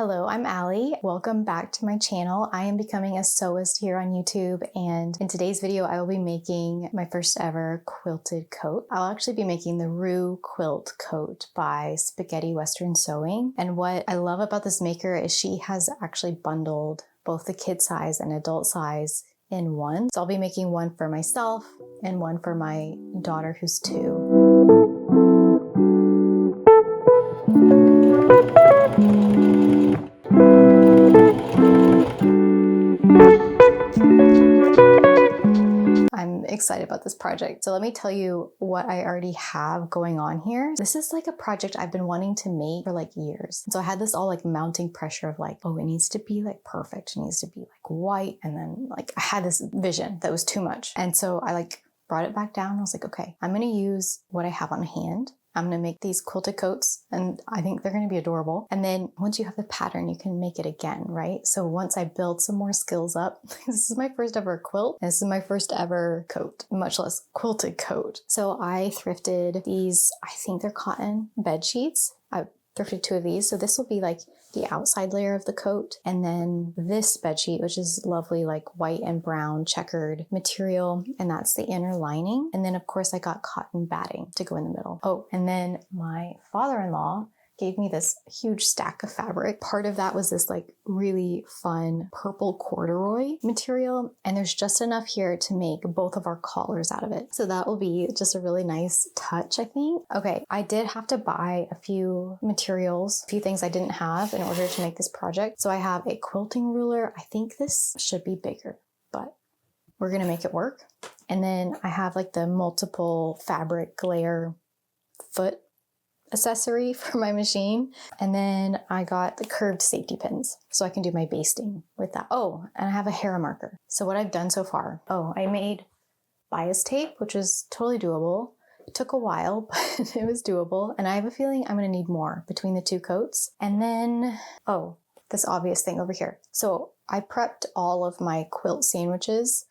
Hello, I'm Allie. Welcome back to my channel. I am becoming a sewist here on YouTube, and in today's video I will be making my first ever quilted coat. I'll actually be making the Rue Quilt Coat by Spaghetti Western Sewing. And what I love about this maker is she has actually bundled both the kid size and adult size in one. So I'll be making one for myself and one for my daughter who's 2. I'm excited about this project. So let me tell you what I already have going on here. This is like a project I've been wanting to make for like years. So I had this all like mounting pressure of like, oh, it needs to be like perfect. It needs to be like white. And then like I had this vision that was too much. And so I like brought it back down. I was like, okay, I'm going to use what I have on hand. I'm going to make these quilted coats and I think they're going to be adorable. And then once you have the pattern, you can make it again, right? So once I build some more skills up, this is my first ever quilt. This is my first ever coat, much less quilted coat. So I thrifted these, I think they're cotton bed sheets. I thrifted 2 of these. So this will be like the outside layer of the coat. And then this bed sheet, which is lovely, like white and brown checkered material. And that's the inner lining. And then of course I got cotton batting to go in the middle. Oh, and then my father-in-law gave me this huge stack of fabric. Part of that was this like really fun purple corduroy material. And there's just enough here to make both of our collars out of it. So that will be just a really nice touch, I think. Okay, I did have to buy a few materials, a few things I didn't have in order to make this project. So I have a quilting ruler. I think this should be bigger, but we're gonna make it work. And then I have like the multiple fabric layer foot accessory for my machine. And then I got the curved safety pins so I can do my basting with that. Oh, and I have a hair marker. So what I've done so far, I made bias tape, which is totally doable. It took a while, but it was doable. And I have a feeling I'm going to need more between the 2 coats. And then, this obvious thing over here. So I prepped all of my quilt sandwiches,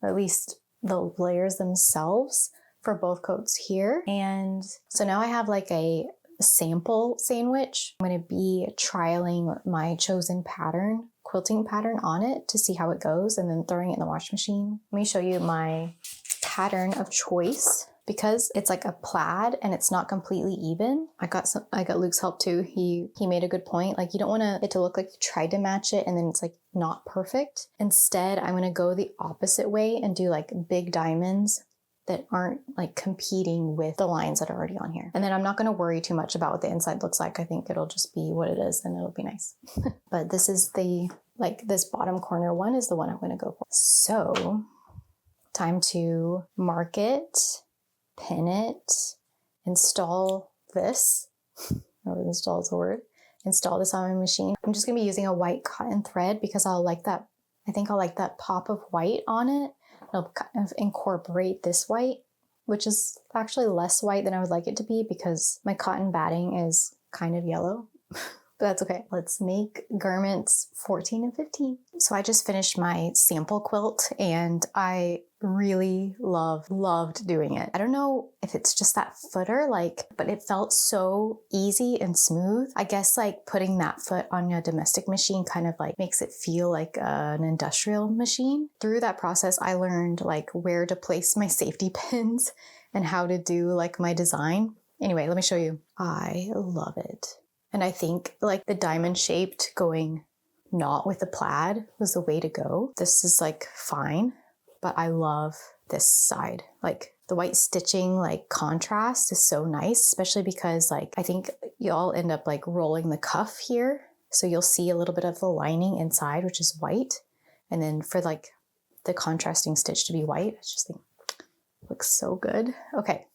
or at least the layers themselves, for both coats here. And so now I have like a sample sandwich. I'm going to be trialing my chosen pattern, quilting pattern on it to see how it goes and then throwing it in the wash machine. Let me show you my pattern of choice. Because it's like a plaid and it's not completely even. I got Luke's help too. He made a good point. Like you don't want it to look like you tried to match it and then it's like not perfect. Instead, I'm going to go the opposite way and do like big diamonds that aren't like competing with the lines that are already on here. And then I'm not going to worry too much about what the inside looks like. I think it'll just be what it is and it'll be nice. But this is this bottom corner one is the one I'm going to go for. So time to mark it, pin it, install this. Install is the word. Install this on my machine. I'm just going to be using a white cotton thread because I think I'll like that pop of white on it. It'll kind of incorporate this white, which is actually less white than I would like it to be because my cotton batting is kind of yellow, but that's okay. Let's make garments 14 and 15. So I just finished my sample quilt and I really loved doing it. I don't know if it's just that footer, but it felt so easy and smooth. I guess like putting that foot on a domestic machine kind of like makes it feel like an industrial machine. Through that process, I learned like where to place my safety pins and how to do like my design. Anyway, let me show you. I love it. And I think like the diamond shaped going not with the plaid was the way to go. This is like fine. But I love this side. Like the white stitching, like contrast is so nice, especially because like I think you'll end up like rolling the cuff here. So you'll see a little bit of the lining inside, which is white. And then for like the contrasting stitch to be white, I just think it looks so good. Okay.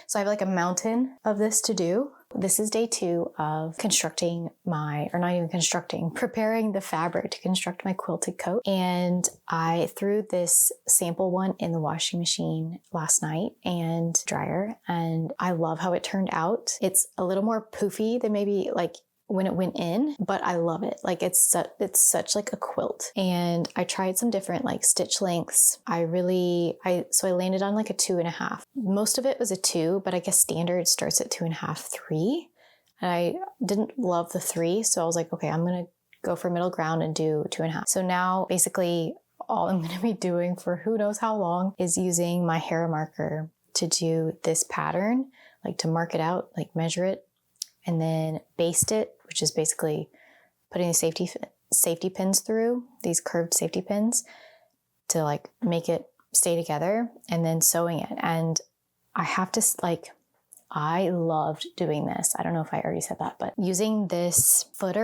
So I have like a mountain of this to do. This is day 2 of preparing the fabric to construct my quilted coat. And I threw this sample one in the washing machine last night and dryer. And I love how it turned out. It's a little more poofy than maybe like when it went in, but I love it. Like it's such like a quilt. And I tried some different like stitch lengths. So I landed on like a 2.5. Most of it was a 2, but I guess standard starts at 2.5, 3. and I didn't love the 3. So I was like, okay, I'm going to go for middle ground and do 2.5. So now basically all I'm going to be doing for who knows how long is using my hair marker to do this pattern, like to mark it out, like measure it, and then baste it, which is basically putting the safety pins through, these curved safety pins, to like make it stay together, and then sewing it. And I have to I loved doing this. I don't know if I already said that, but using this foot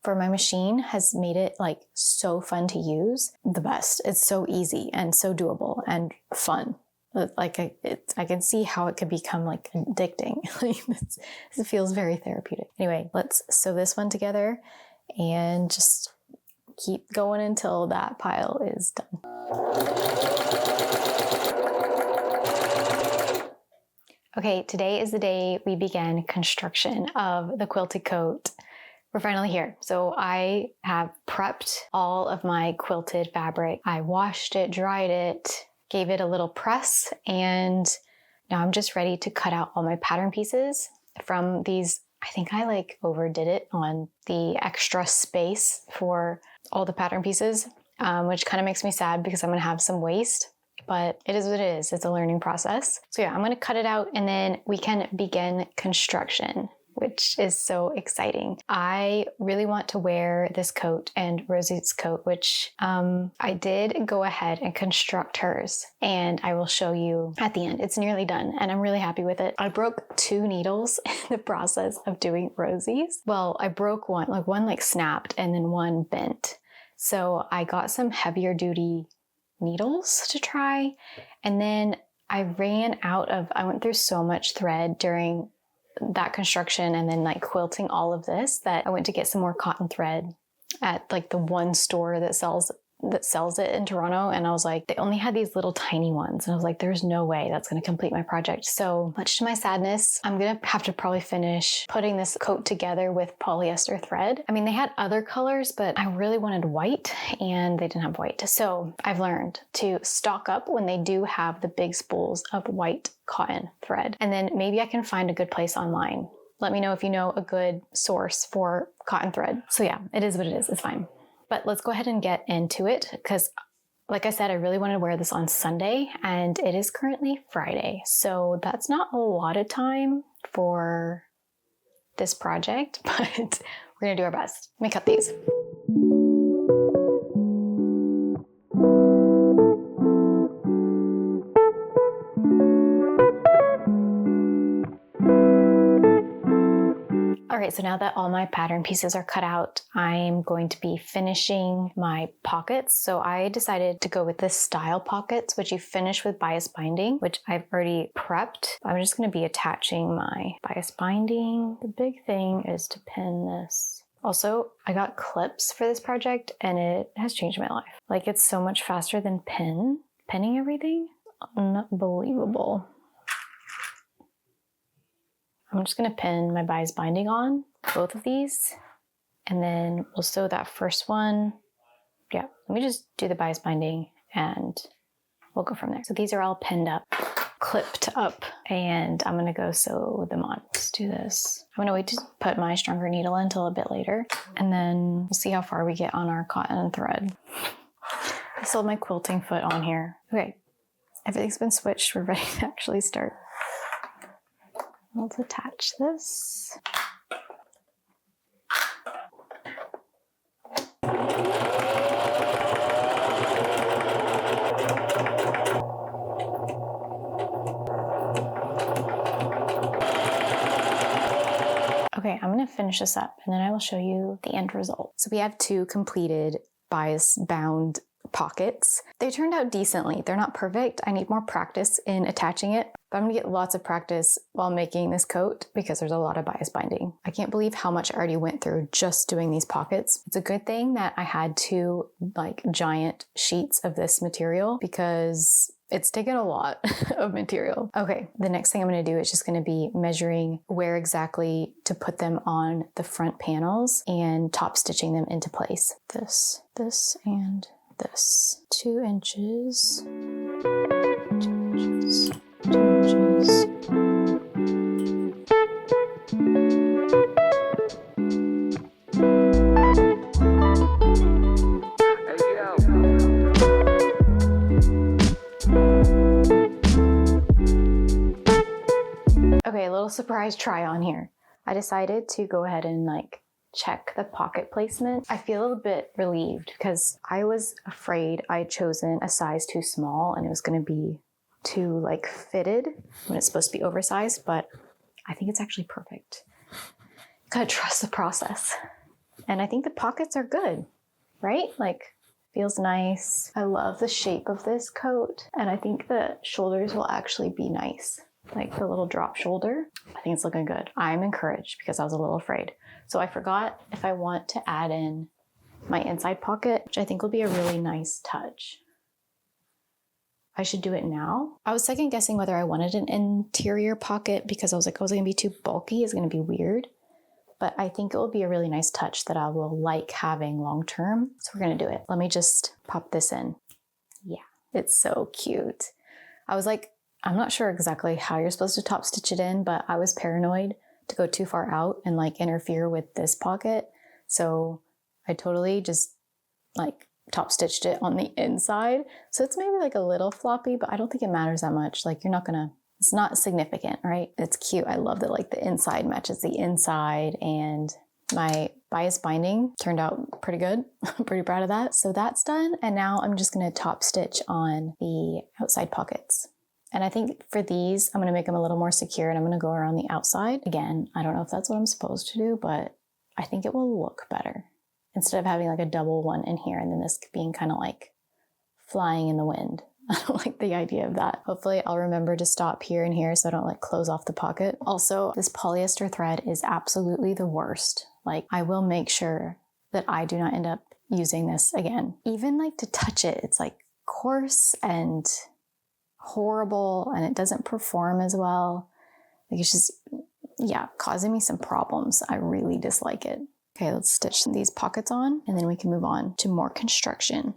for my machine has made it like so fun to use. The best. It's so easy and so doable and fun. Like I can see how it could become like addicting. Like it feels very therapeutic. Anyway, let's sew this one together and just keep going until that pile is done. Okay, today is the day we began construction of the quilted coat. We're finally here. So I have prepped all of my quilted fabric. I washed it, dried it, gave it a little press, and now I'm just ready to cut out all my pattern pieces from these. I think I like overdid it on the extra space for all the pattern pieces, which kind of makes me sad because I'm gonna have some waste. But it is what it is. It's a learning process. So yeah, I'm going to cut it out and then we can begin construction, which is so exciting. I really want to wear this coat and Rosie's coat, which I did go ahead and construct hers, and I will show you at the end. It's nearly done and I'm really happy with it. I broke 2 needles in the process of doing Rosie's. Well, I broke one snapped and then one bent. So I got some heavier duty needles to try, and then I went through so much thread during that construction and then like quilting all of this that I went to get some more cotton thread at like the one store that sells it in Toronto, and I was like, they only had these little tiny ones, and I was like, there's no way that's going to complete my project. So much to my sadness, I'm gonna have to probably finish putting this coat together with polyester thread. I mean, they had other colors, but I really wanted white and they didn't have white. So I've learned to stock up when they do have the big spools of white cotton thread, and then maybe I can find a good place online. Let me know if you know a good source for cotton thread. So yeah, it is what it is. It's fine. But let's go ahead and get into it because, like I said, I really wanted to wear this on Sunday and it is currently Friday. So that's not a lot of time for this project, but we're gonna do our best. Let me cut these. All right, so now that all my pattern pieces are cut out, I'm going to be finishing my pockets. So I decided to go with this style pockets, which you finish with bias binding, which I've already prepped. I'm just going to be attaching my bias binding. The big thing is to pin this. Also, I got clips for this project and it has changed my life. Like, it's so much faster than pinning everything. Unbelievable. I'm just going to pin my bias binding on both of these, and then we'll sew that first one. Yeah, let me just do the bias binding and we'll go from there. So these are all pinned up, clipped up, and I'm going to go sew them on. Let's do this. I'm going to wait to put my stronger needle in until a bit later, and then we'll see how far we get on our cotton thread. I still have my quilting foot on here. Okay, everything's been switched. We're ready to actually start. Let's attach this. Okay, I'm going to finish this up and then I will show you the end result. So we have 2 completed bias bound pockets. They turned out decently. They're not perfect. I need more practice in attaching it, but I'm gonna get lots of practice while making this coat because there's a lot of bias binding. I can't believe how much I already went through just doing these pockets. It's a good thing that I had 2 like giant sheets of this material because it's taken a lot of material. Okay, the next thing I'm gonna do is just gonna be measuring where exactly to put them on the front panels and top stitching them into place. This, and this. 2 inches. 2 inches. 2 inches. surprise try on here. I decided to go ahead and like check the pocket placement. I feel a little bit relieved because I was afraid I'd chosen a size too small and it was going to be too like fitted when it's supposed to be oversized, but I think it's actually perfect. Gotta trust the process. And I think the pockets are good, right? Like, feels nice. I love the shape of this coat, and I think the shoulders will actually be nice. Like the little drop shoulder, I think it's looking good. I'm encouraged because I was a little afraid. So I forgot if I want to add in my inside pocket, which I think will be a really nice touch. I should do it now. I was second guessing whether I wanted an interior pocket because I was like, oh, is it gonna be too bulky? Is it gonna be weird? But I think it will be a really nice touch that I will like having long term. So we're gonna do it. Let me just pop this in. Yeah, it's so cute. I was like, I'm not sure exactly how you're supposed to top stitch it in, but I was paranoid to go too far out and like interfere with this pocket. So I totally just like top stitched it on the inside. So it's maybe like a little floppy, but I don't think it matters that much. Like it's not significant, right? It's cute. I love that like the inside matches the inside, and my bias binding turned out pretty good. I'm pretty proud of that. So that's done. And now I'm just gonna top stitch on the outside pockets. And I think for these, I'm gonna make them a little more secure and I'm gonna go around the outside. Again, I don't know if that's what I'm supposed to do, but I think it will look better. Instead of having like a double one in here and then this being kind of like flying in the wind. I don't like the idea of that. Hopefully I'll remember to stop here and here so I don't like close off the pocket. Also, this polyester thread is absolutely the worst. Like I will make sure that I do not end up using this again. Even like to touch it, it's like coarse and horrible and it doesn't perform as well. Like it's just, yeah, causing me some problems. I really dislike it. Okay, let's stitch these pockets on and then we can move on to more construction.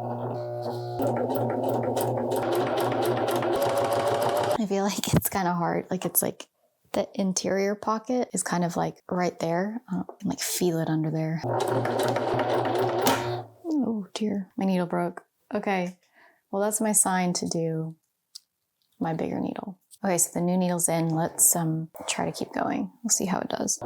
I feel like it's kind of hard. Like it's like the interior pocket is kind of like right there. I can like feel it under there. Oh dear, my needle broke. Okay, well that's my sign to do my bigger needle. Okay, so the new needle's in. Let's try to keep going. We'll see how it does.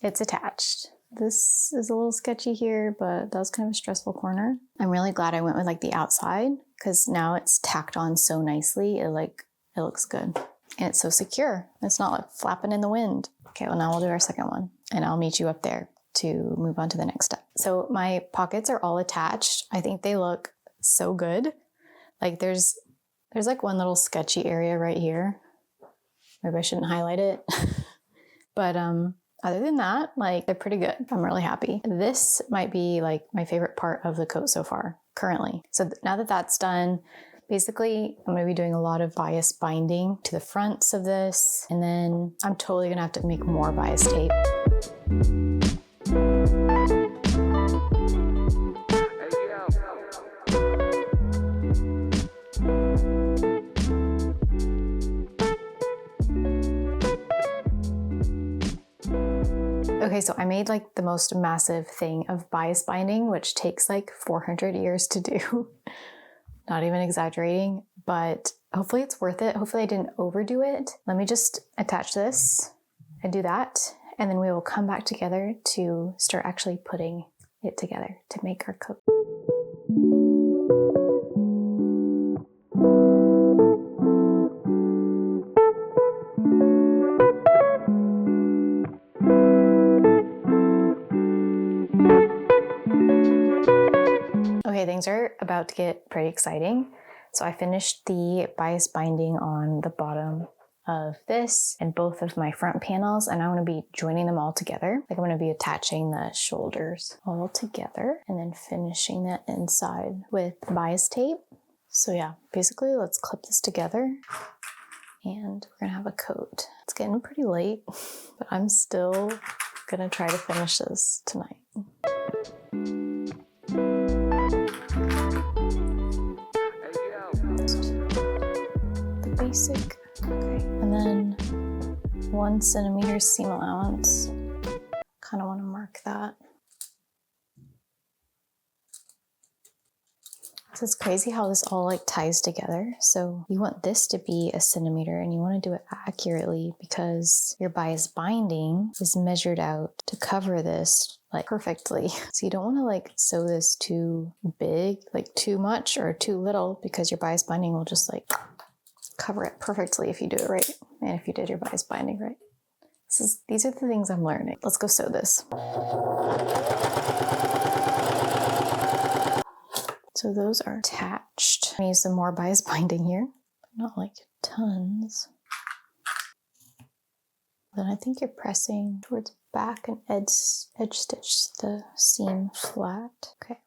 It's attached. This is a little sketchy here, but that was kind of a stressful corner. I'm really glad I went with like the outside because now it's tacked on so nicely. It looks good. And it's so secure. It's not like flapping in the wind. Okay, well now we'll do our second one and I'll meet you up there to move on to the next step. So my pockets are all attached. I think they look so good. Like there's like one little sketchy area right here. Maybe I shouldn't highlight it. But other than that, like they're pretty good. I'm really happy. This might be like my favorite part of the coat so far currently. So now that that's done, basically I'm going to be doing a lot of bias binding to the fronts of this. And then I'm totally going to have to make more bias tape. Okay, so I made like the most massive thing of bias binding, which takes like 400 years to do. Not even exaggerating, but hopefully it's worth it. Hopefully I didn't overdo it. Let me just attach this and do that. And then we will come back together to start actually putting it together to make our coat. Okay, things are about to get pretty exciting. So I finished the bias binding on the bottom of this and both of my front panels, and I'm going to be joining them all together. Like I'm going to be attaching the shoulders all together and then finishing that inside with bias tape. So yeah, basically let's clip this together and we're going to have a coat. It's getting pretty late, but I'm still going to try to finish this tonight. The basic, okay, and then 1 centimeter seam allowance. Kind of want to mark that. So it's crazy how this all like ties together. So you want this to be a centimeter and you want to do it accurately because your bias binding is measured out to cover this like perfectly. So you don't want to like sew this too big, like too much or too little, because your bias binding will just like cover it perfectly if you do it right. And if you did your bias binding right. These are the things I'm learning. Let's go sew this. So those are attached. I'm gonna use some more bias binding here, but not like tons. Then I think you're pressing towards back and edge stitch the seam flat. Okay,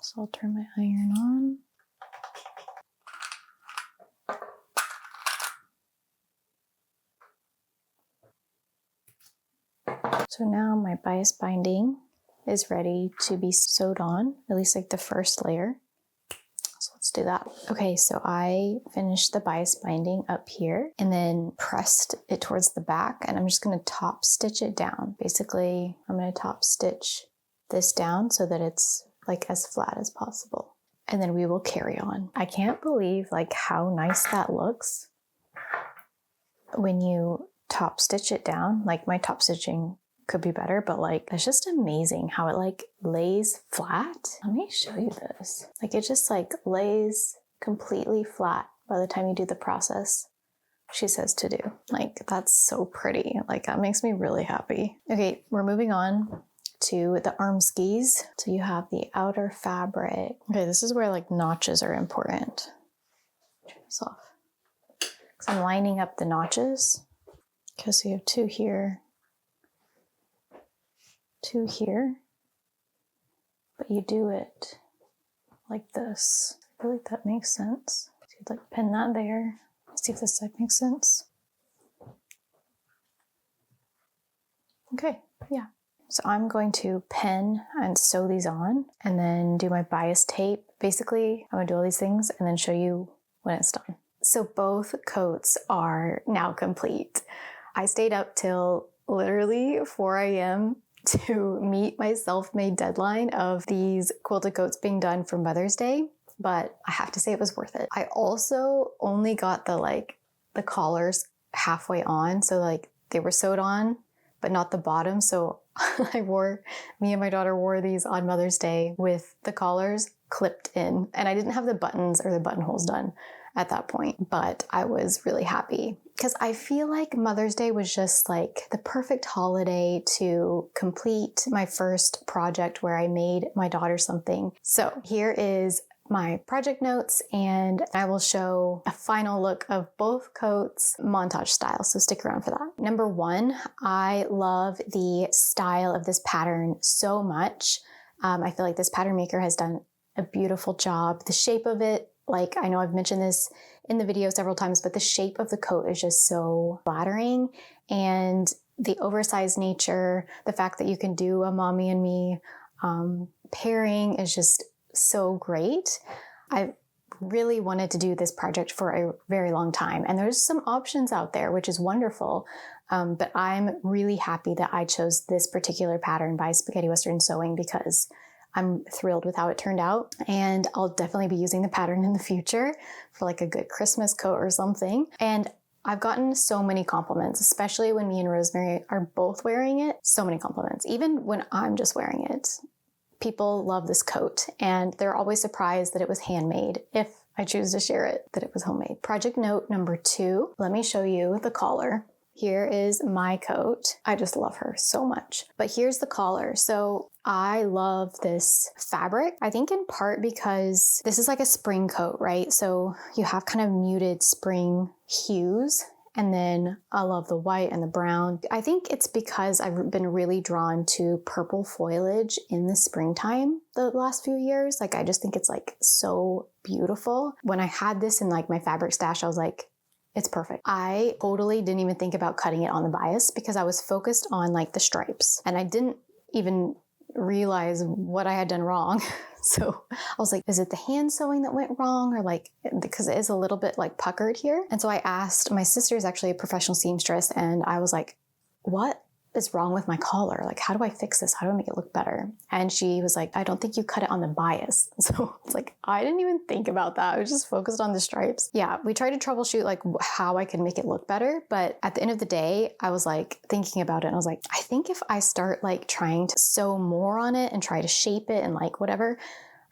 so I'll turn my iron on. So now my bias binding is ready to be sewed on, at least like the first layer. So let's do that. Okay, so I finished the bias binding up here and then pressed it towards the back, and I'm just going to top stitch it down. Basically, I'm going to top stitch this down so that it's like as flat as possible. And then we will carry on. I can't believe like how nice that looks when you top stitch it down. Like my top stitching could be better, but like it's just amazing how it like lays flat. Let me show you this. Like it just like lays completely flat by the time you do the process she says to do. Like that's so pretty. Like that makes me really happy. Okay, we're moving on to the arm skis. So you have the outer fabric. Okay, this is where like notches are important. Turn this off. Because I'm lining up the notches. Okay, so you have two here. Two here, but you do it like this. I feel like that makes sense. So you'd like pin that there. Let's see if this side makes sense. Okay, yeah. So I'm going to pin and sew these on and then do my bias tape. Basically, I'm gonna do all these things and then show you when it's done. So both coats are now complete. I stayed up till literally 4 a.m. to meet my self-made deadline of these quilted coats being done for Mother's Day, but I have to say it was worth it. I also only got the collars halfway on, so like they were sewed on, but not the bottom. So me and my daughter wore these on Mother's Day with the collars clipped in, and I didn't have the buttons or the buttonholes done at that point, but I was really happy because I feel like Mother's Day was just like the perfect holiday to complete my first project where I made my daughter something. So here is my project notes, and I will show a final look of both coats montage style, so stick around for that. Number one, I love the style of this pattern so much. I feel like this pattern maker has done a beautiful job. The shape of it, like I know I've mentioned this in the video several times, but the shape of the coat is just so flattering, and the oversized nature, the fact that you can do a mommy and me pairing is just so great. I really wanted to do this project for a very long time, and there's some options out there, which is wonderful. But I'm really happy that I chose this particular pattern by Spaghetti Western Sewing because I'm thrilled with how it turned out, and I'll definitely be using the pattern in the future for like a good Christmas coat or something. And I've gotten so many compliments, especially when me and Rosemary are both wearing it. So many compliments, even when I'm just wearing it. People love this coat, and they're always surprised that it was handmade if I choose to share it, that it was homemade. Project note number 2, let me show you the collar. Here is my coat. I just love her so much. But here's the collar. So I love this fabric, I think in part because this is like a spring coat, right? So you have kind of muted spring hues. And then I love the white and the brown. I think it's because I've been really drawn to purple foliage in the springtime the last few years. Like I just think it's like so beautiful. When I had this in like my fabric stash, I was like, it's perfect. I totally didn't even think about cutting it on the bias because I was focused on like the stripes, and I didn't even realize what I had done wrong. So I was like, is it the hand sewing that went wrong? Or like, because it is a little bit like puckered here. And so I asked, my sister is actually a professional seamstress, and I was like, what is wrong with my collar? Like, how do I fix this? How do I make it look better? And she was like, I don't think you cut it on the bias. So it's like, I didn't even think about that. I was just focused on the stripes. Yeah, we tried to troubleshoot like how I could make it look better. But at the end of the day, I was like thinking about it and I was like, I think if I start like trying to sew more on it and try to shape it and like whatever,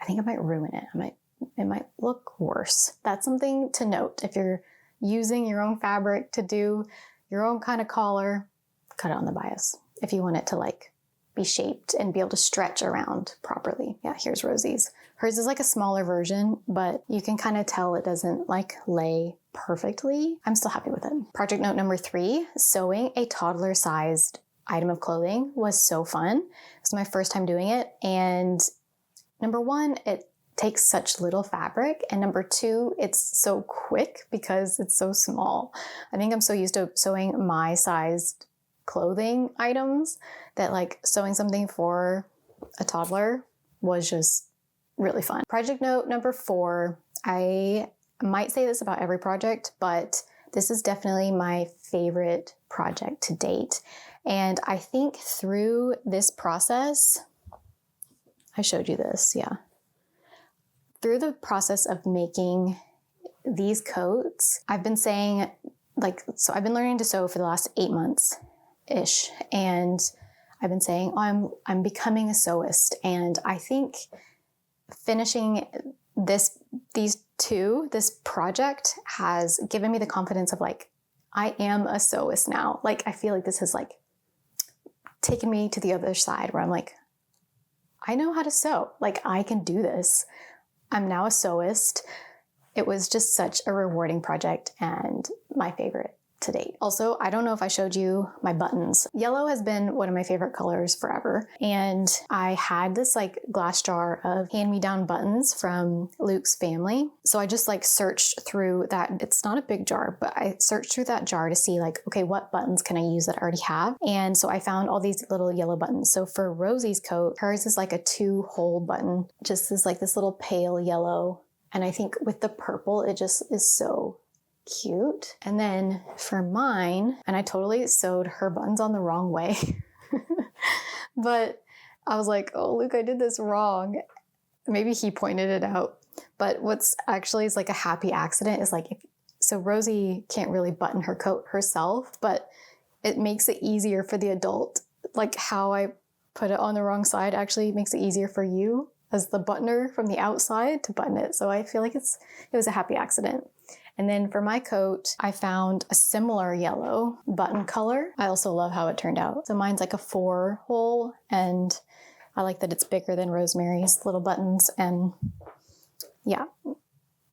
I think I might ruin it. It might look worse. That's something to note. If you're using your own fabric to do your own kind of collar, cut it on the bias if you want it to like be shaped and be able to stretch around properly. Yeah, here's Rosie's. Hers is like a smaller version, but you can kind of tell it doesn't like lay perfectly. I'm still happy with it. Project note number 3, sewing a toddler sized item of clothing was so fun. It was my first time doing it. And number 1, it takes such little fabric. And number 2, it's so quick because it's so small. I think I'm so used to sewing my sized clothing items that like sewing something for a toddler was just really fun. Project note number 4, I might say this about every project, but this is definitely my favorite project to date. And I think through this process, I showed you this, yeah. Through the process of making these coats, I've been saying like, so I've been learning to sew for the last 8 months ish. And I've been saying, oh, I'm becoming a sewist. And I think finishing this project has given me the confidence of like, I am a sewist now. Like, I feel like this has like taken me to the other side where I'm like, I know how to sew. Like, I can do this. I'm now a sewist. It was just such a rewarding project and my favorite to date. Also, I don't know if I showed you my buttons. Yellow has been one of my favorite colors forever. And I had this like glass jar of hand-me-down buttons from Luke's family. So I just like searched through that. It's not a big jar, but I searched through that jar to see like, okay, what buttons can I use that I already have? And so I found all these little yellow buttons. So for Rosie's coat, hers is like a 2-hole button, just is like this little pale yellow. And I think with the purple, it just is so cute. And then for mine, and I totally sewed her buttons on the wrong way, but I was like, oh, Luke, I did this wrong. Maybe he pointed it out. But what's actually is like a happy accident is like, so Rosie can't really button her coat herself, but it makes it easier for the adult. Like how I put it on the wrong side actually makes it easier for you as the buttoner from the outside to button it. So I feel like it was a happy accident. And then for my coat, I found a similar yellow button color. I also love how it turned out. So mine's like a 4-hole, and I like that it's bigger than Rosemary's little buttons. And yeah,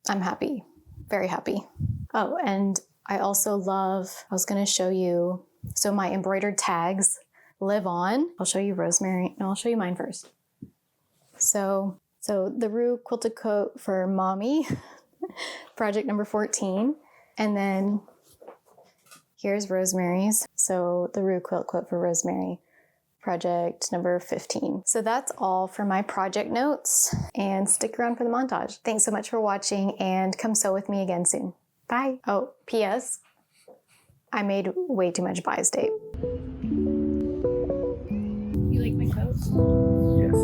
I'm happy, very happy. Oh, and I also love, I was gonna show you, so my embroidered tags live on. I'll show you Rosemary, no, I'll show you mine first. So the Rue Quilted Coat for Mommy, project number 14. And then here's Rosemary's. So the Rue Quilt Coat for Rosemary, project number 15. So that's all for my project notes, and stick around for the montage. Thanks so much for watching, and come sew with me again soon. Bye. Oh, P.S. I made way too much bias tape. You like my coat? Yes.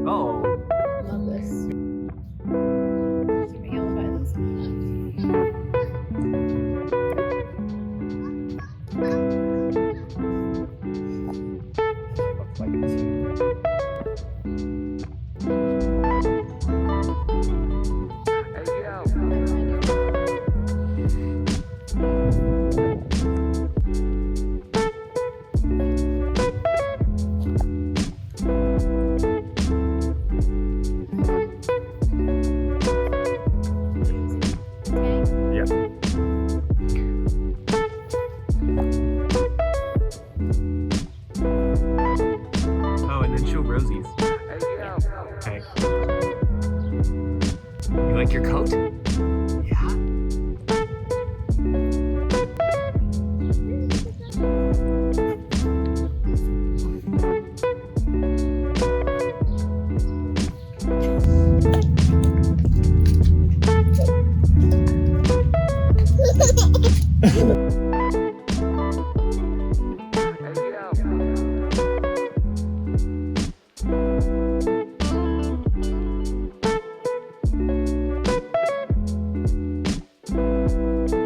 Oh. Love this. See my yellow buttons? Looks like it's. Hey, yo. Oh, and then show Rosie's. Okay. You like your coat? Yeah.